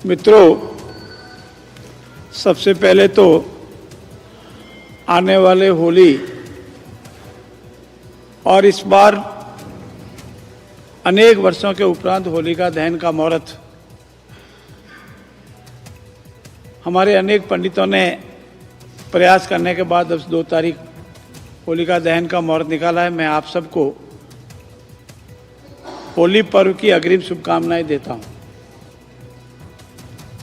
मित्रों, सबसे पहले तो आने वाले होली और इस बार अनेक वर्षों के उपरांत होलिका दहन का मुहूर्त हमारे अनेक पंडितों ने प्रयास करने के बाद अब 2 तारीख होलिका दहन का मुहूर्त निकाला है। मैं आप सबको होली पर्व की अग्रिम शुभकामनाएं देता हूं।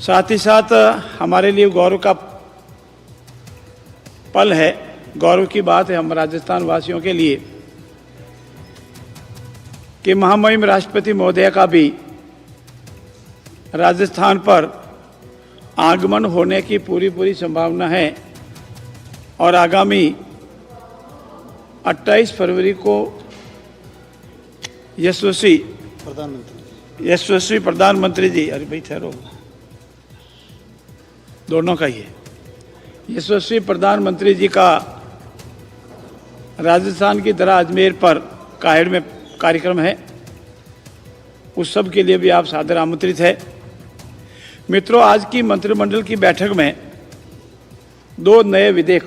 साथ ही साथ हमारे लिए गौरव का पल है, गौरव की बात है हम राजस्थान वासियों के लिए कि महामहिम राष्ट्रपति महोदय का भी राजस्थान पर आगमन होने की पूरी संभावना है और आगामी 28 फरवरी को यशस्वी प्रधानमंत्री जी, अरे भाई ठहरो, दोनों का ही है, यशस्वी प्रधानमंत्री जी का राजस्थान की तरह अजमेर पर काहेड़ में कार्यक्रम है। उस सब के लिए भी आप सादर आमंत्रित है। मित्रों, आज की मंत्रिमंडल की बैठक में 2 नए विधेयक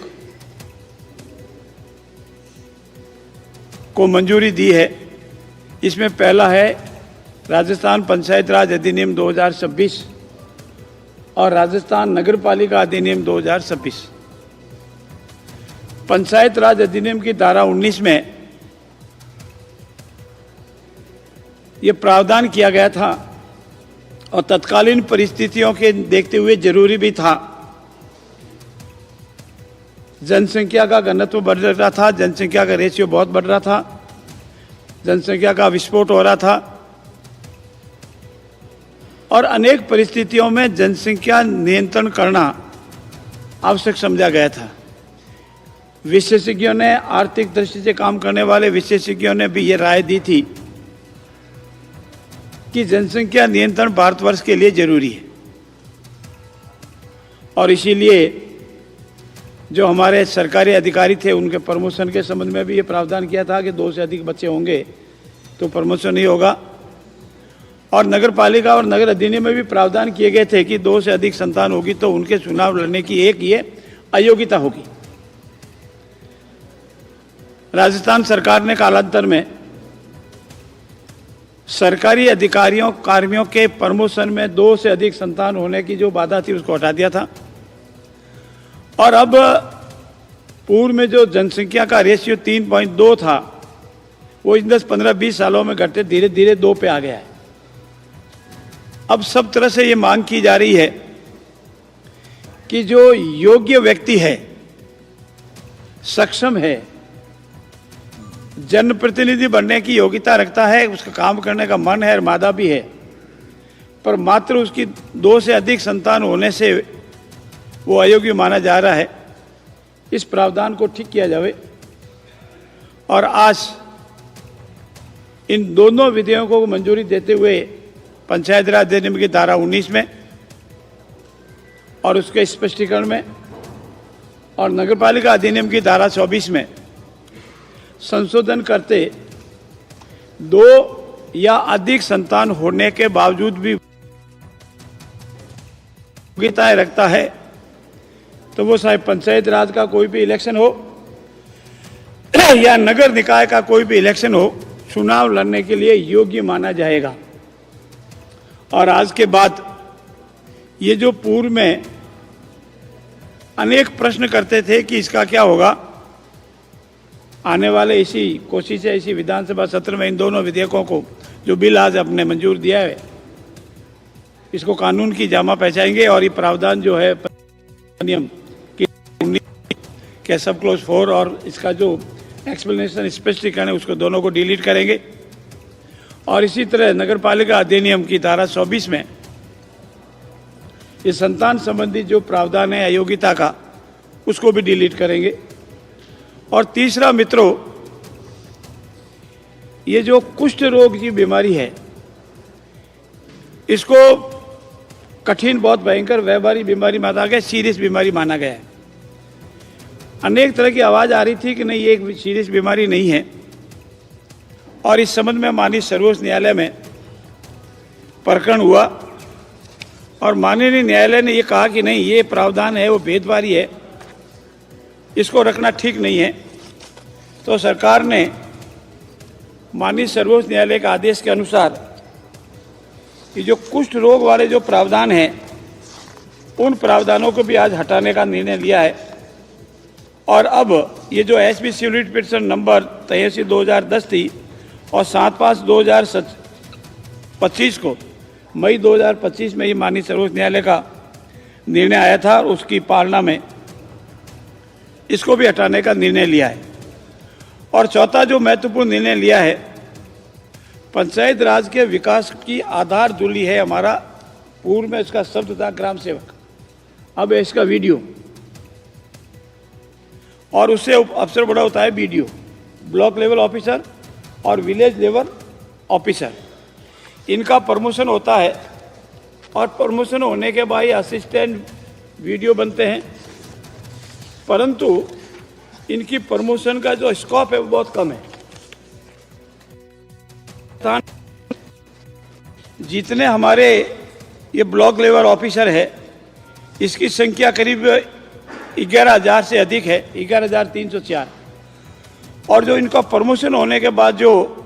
को मंजूरी दी है। इसमें पहला है राजस्थान पंचायत राज अधिनियम 2026 और राजस्थान नगरपालिका अधिनियम 2026। पंचायत राज अधिनियम की धारा 19 में यह प्रावधान किया गया था और तत्कालीन परिस्थितियों के देखते हुए जरूरी भी था। जनसंख्या का घनत्व बढ़ रहा था, जनसंख्या का रेशियो बहुत बढ़ रहा था, जनसंख्या का विस्फोट हो रहा था और अनेक परिस्थितियों में जनसंख्या नियंत्रण करना आवश्यक समझा गया था। विशेषज्ञों ने, आर्थिक दृष्टि से काम करने वाले विशेषज्ञों ने भी ये राय दी थी कि जनसंख्या नियंत्रण भारतवर्ष के लिए जरूरी है और इसीलिए जो हमारे सरकारी अधिकारी थे उनके प्रमोशन के संबंध में भी ये प्रावधान किया था कि 2 से अधिक बच्चे होंगे तो प्रमोशन नहीं होगा। और नगरपालिका और नगर अधिनियम में भी प्रावधान किए गए थे कि 2 से अधिक संतान होगी तो उनके चुनाव लड़ने की एक ये अयोग्यता होगी। राजस्थान सरकार ने कालांतर में सरकारी अधिकारियों कार्मिकों के प्रमोशन में 2 से अधिक संतान होने की जो बाधा थी उसको हटा दिया था और अब पूर्व में जो जनसंख्या का रेशियो 3.2 था वो इन 10, 15, 20 सालों में घटते धीरे धीरे 2 पे आ गया है। अब सब तरह से ये मांग की जा रही है कि जो योग्य व्यक्ति है, सक्षम है, जनप्रतिनिधि बनने की योग्यता रखता है, उसका काम करने का मन है और मादा भी है, पर मात्र उसकी 2 से अधिक संतान होने से वो अयोग्य माना जा रहा है, इस प्रावधान को ठीक किया जाए। और आज इन दोनों विधेयकों को मंजूरी देते हुए पंचायत राज अधिनियम की धारा 19 में और उसके स्पष्टीकरण में और नगरपालिका अधिनियम की धारा 24 में संशोधन करते 2 या अधिक संतान होने के बावजूद भी योग्यताएं रखता है तो वो चाहे पंचायत राज का कोई भी इलेक्शन हो या नगर निकाय का कोई भी इलेक्शन हो, चुनाव लड़ने के लिए योग्य माना जाएगा। और आज के बाद ये जो पूर्व में अनेक प्रश्न करते थे कि इसका क्या होगा, आने वाले इसी कोशिश है इसी विधानसभा सत्र में इन दोनों विधेयकों को जो बिल आज आपने मंजूर दिया है इसको कानून की जामा पहचाएंगे और ये प्रावधान जो है नियम के सब क्लोज 4 और इसका जो एक्सप्लेनेशन स्पष्टीकरण है उसको दोनों को डिलीट करेंगे। और इसी तरह नगरपालिका अधिनियम की धारा 24 में ये संतान संबंधी जो प्रावधान है अयोग्यता का उसको भी डिलीट करेंगे। और तीसरा मित्रों, ये जो कुष्ठ रोग की बीमारी है इसको कठिन, बहुत भयंकर व्यावहारिक बीमारी माना गया, सीरियस बीमारी माना गया है। अनेक तरह की आवाज़ आ रही थी कि नहीं ये एक सीरियस बीमारी नहीं है और इस संबंध में माननीय सर्वोच्च न्यायालय में प्रकरण हुआ और माननीय न्यायालय ने ये कहा कि नहीं, ये प्रावधान है वो भेदभावी है, इसको रखना ठीक नहीं है। तो सरकार ने माननीय सर्वोच्च न्यायालय के आदेश के अनुसार ये जो कुष्ठ रोग वाले जो प्रावधान हैं उन प्रावधानों को भी आज हटाने का निर्णय लिया है। और अब ये जो एसपी सिविल पिटीशन नंबर 83/2010 थी और 7/5/2025 को मई 2025 में ये माननीय सर्वोच्च न्यायालय का निर्णय आया था और उसकी पालना में इसको भी हटाने का निर्णय लिया है। और चौथा जो महत्वपूर्ण निर्णय लिया है, पंचायत राज के विकास की आधारधूली है हमारा, पूर्व में इसका शब्द था ग्राम सेवक, अब है इसका वीडियो, और उससे अफसर बड़ा होता है बीडीओ, ब्लॉक लेवल ऑफिसर और विलेज लेवल ऑफिसर। इनका प्रमोशन होता है और प्रमोशन होने के बाद असिस्टेंट वीडियो बनते हैं, परंतु इनकी प्रमोशन का जो स्कोप है वो बहुत कम है। जितने हमारे ये ब्लॉक लेवल ऑफिसर है इसकी संख्या करीब 11,000 से अधिक है, 11,304। और जो इनका प्रमोशन होने के बाद जो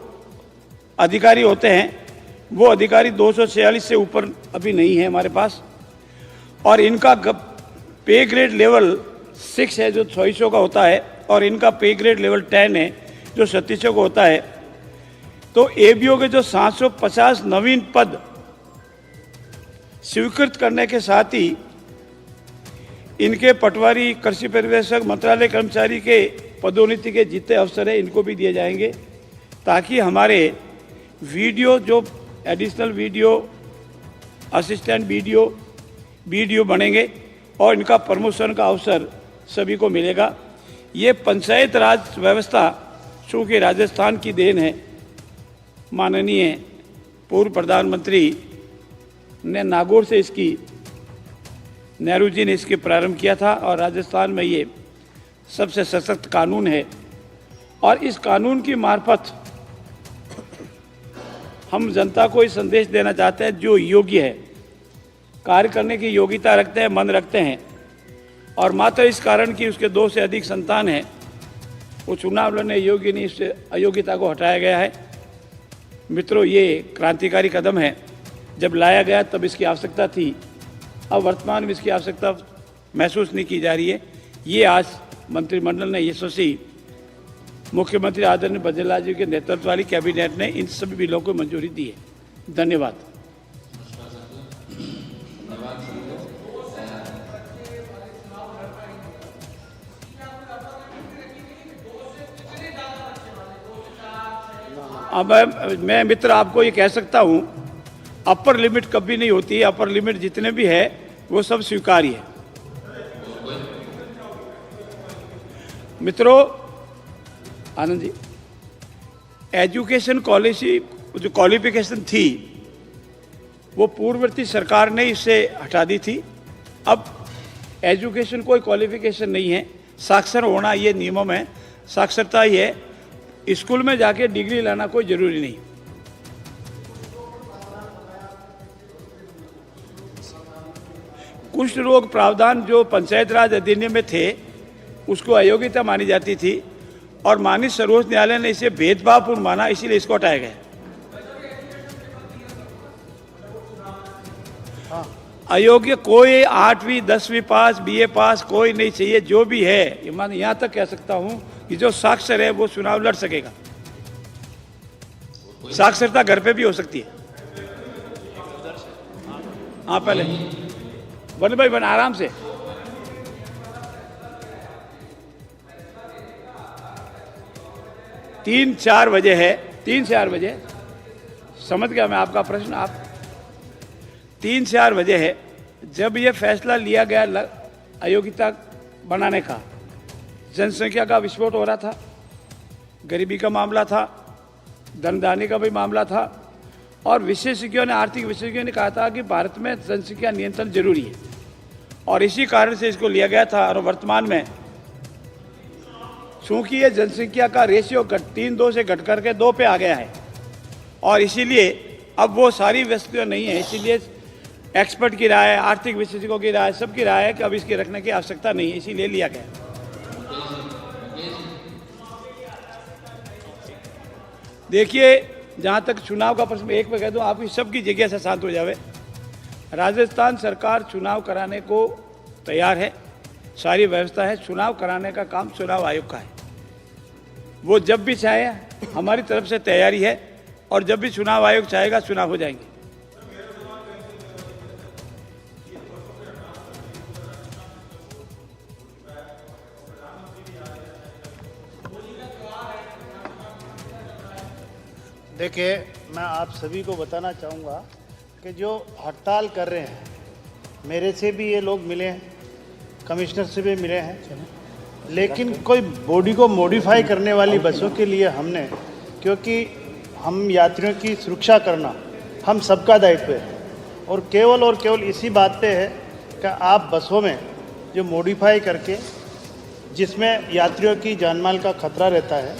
अधिकारी होते हैं वो अधिकारी 246 से ऊपर अभी नहीं है हमारे पास। और इनका पे ग्रेड लेवल 6 है जो 2600 का होता है, और इनका पे ग्रेड लेवल 10 है जो 3700 का होता है। तो एबीओ के जो 750 नवीन पद स्वीकृत करने के साथ ही इनके पटवारी, कृषि पर्यवेक्षक, मंत्रालय कर्मचारी के पदोन्नति के जितने अवसर हैं इनको भी दिए जाएंगे, ताकि हमारे वीडियो जो एडिशनल वीडियो, असिस्टेंट वीडियो बनेंगे और इनका प्रमोशन का अवसर सभी को मिलेगा। ये पंचायत राज व्यवस्था चूँकि राजस्थान की देन है, माननीय पूर्व प्रधानमंत्री ने नागौर से इसकी, नेहरू जी ने इसके प्रारंभ किया था और राजस्थान में ये सबसे सशक्त कानून है। और इस कानून की मार्फत हम जनता को ये संदेश देना चाहते हैं, जो योग्य है, कार्य करने की योग्यता रखते हैं, मन रखते हैं, और मात्र इस कारण कि उसके 2 से अधिक संतान है, वो चुनाव लड़ने योग्य नहीं, इससे अयोग्यता को हटाया गया है। मित्रों, ये क्रांतिकारी कदम है। जब लाया गया तब इसकी आवश्यकता थी, अब वर्तमान में इसकी आवश्यकता महसूस नहीं की जा रही है। ये आज मंत्रिमंडल ने यशस्वी मुख्यमंत्री आदरणीय बद्रीलाल जी के नेतृत्व वाली कैबिनेट ने इन सभी बिलों को मंजूरी दी है। धन्यवाद। अब मैं मित्र आपको ये कह सकता हूँ, अपर लिमिट कभी नहीं होती है, अपर लिमिट जितने भी है वो सब स्वीकार्य है। मित्रों, आनंद जी, एजुकेशन पॉलिसी जो क्वालिफिकेशन थी वो पूर्ववर्ती सरकार ने इससे हटा दी थी। अब एजुकेशन कोई क्वालिफिकेशन नहीं है, साक्षर होना ये नियम है, साक्षरता ही है, स्कूल में जाके डिग्री लाना कोई जरूरी नहीं। कुष्ठ रोग प्रावधान जो पंचायत राज अधिनियम में थे उसको अयोग्यता मानी जाती थी और माननीय सर्वोच्च न्यायालय ने इसे भेदभावपूर्ण माना, इसीलिए इसको हटाया गया। अयोग्य कोई 8वीं 10वीं पास, बीए पास कोई नहीं चाहिए, जो भी है, मैं यहाँ तक कह सकता हूँ कि जो साक्षर है वो चुनाव लड़ सकेगा। साक्षरता घर पे भी हो सकती है। हाँ, पहले बन भाई बन आराम से। तीन चार बजे है, 3-4 बजे, समझ गया मैं आपका प्रश्न। आप 3-4 बजे है जब ये फैसला लिया गया अयोग्यता बनाने का। जनसंख्या का विस्फोट हो रहा था, गरीबी का मामला था, धनदानी का भी मामला था, और विशेषज्ञों ने, आर्थिक विशेषज्ञों ने कहा था कि भारत में जनसंख्या नियंत्रण जरूरी है, और इसी कारण से इसको लिया गया था। और वर्तमान में चूंकि ये जनसंख्या का रेशियो 3:2 से घट करके 2 पे आ गया है, और इसीलिए अब वो सारी वस्तुएं नहीं है, इसीलिए एक्सपर्ट की राय, आर्थिक विशेषज्ञों की राय, सबकी राय है कि अब इसके रखने की आवश्यकता नहीं है, इसीलिए लिया गया। देखिए, जहाँ तक चुनाव का प्रश्न, एक मैं कह दूँ आपकी सबकी जगह से शांत हो जावे। राजस्थान सरकार चुनाव कराने को तैयार है, सारी व्यवस्था है। चुनाव कराने का काम चुनाव आयोग का है, वो जब भी चाहे, हमारी तरफ से तैयारी है, और जब भी चुनाव आयोग चाहेगा चुनाव हो जाएंगे। देखिए, मैं आप सभी को बताना चाहूँगा कि जो हड़ताल कर रहे हैं, मेरे से भी ये लोग मिले हैं, कमिश्नर से भी मिले हैं, लेकिन कोई बॉडी को मॉडिफाई करने वाली बसों के लिए हमने, क्योंकि हम यात्रियों की सुरक्षा करना हम सबका दायित्व है, और केवल इसी बात पे है कि आप बसों में जो मॉडिफाई करके जिसमें यात्रियों की जानमाल का खतरा रहता है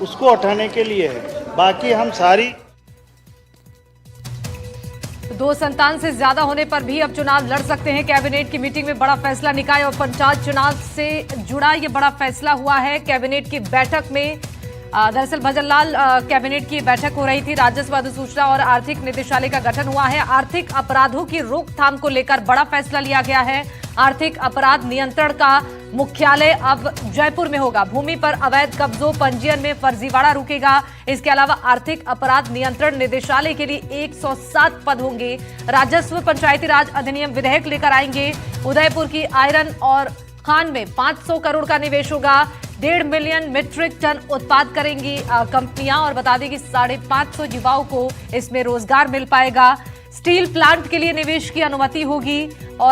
उसको हटाने के लिए है। बाकी हम सारी 2 संतान से ज्यादा होने पर भी अब चुनाव लड़ सकते हैं। कैबिनेट की मीटिंग में बड़ा फैसला, निकाय और पंचायत चुनाव से जुड़ा ये बड़ा फैसला हुआ है। कैबिनेट की बैठक में दरअसल भजनलाल कैबिनेट की बैठक हो रही थी। राजस्व, अधिसूचना और आर्थिक निदेशालय का गठन हुआ है। आर्थिक अपराधों की रोकथाम को लेकर बड़ा फैसला लिया गया है। आर्थिक अपराध नियंत्रण का मुख्यालय अब जयपुर में होगा। भूमि पर अवैध कब्जों, पंजीयन में फर्जीवाड़ा रुकेगा। इसके अलावा आर्थिक अपराध नियंत्रण निदेशालय के लिए 107 पद होंगे। राजस्व, पंचायती राज अधिनियम विधेयक लेकर आएंगे। उदयपुर की आयरन और खान में 500 करोड़ का निवेश होगा। 1.5 मिलियन मीट्रिक टन उत्पाद करेंगी कंपनियां, और बता दें कि 550 युवाओं को इसमें रोजगार मिल पाएगा। स्टील प्लांट के लिए निवेश की अनुमति होगी और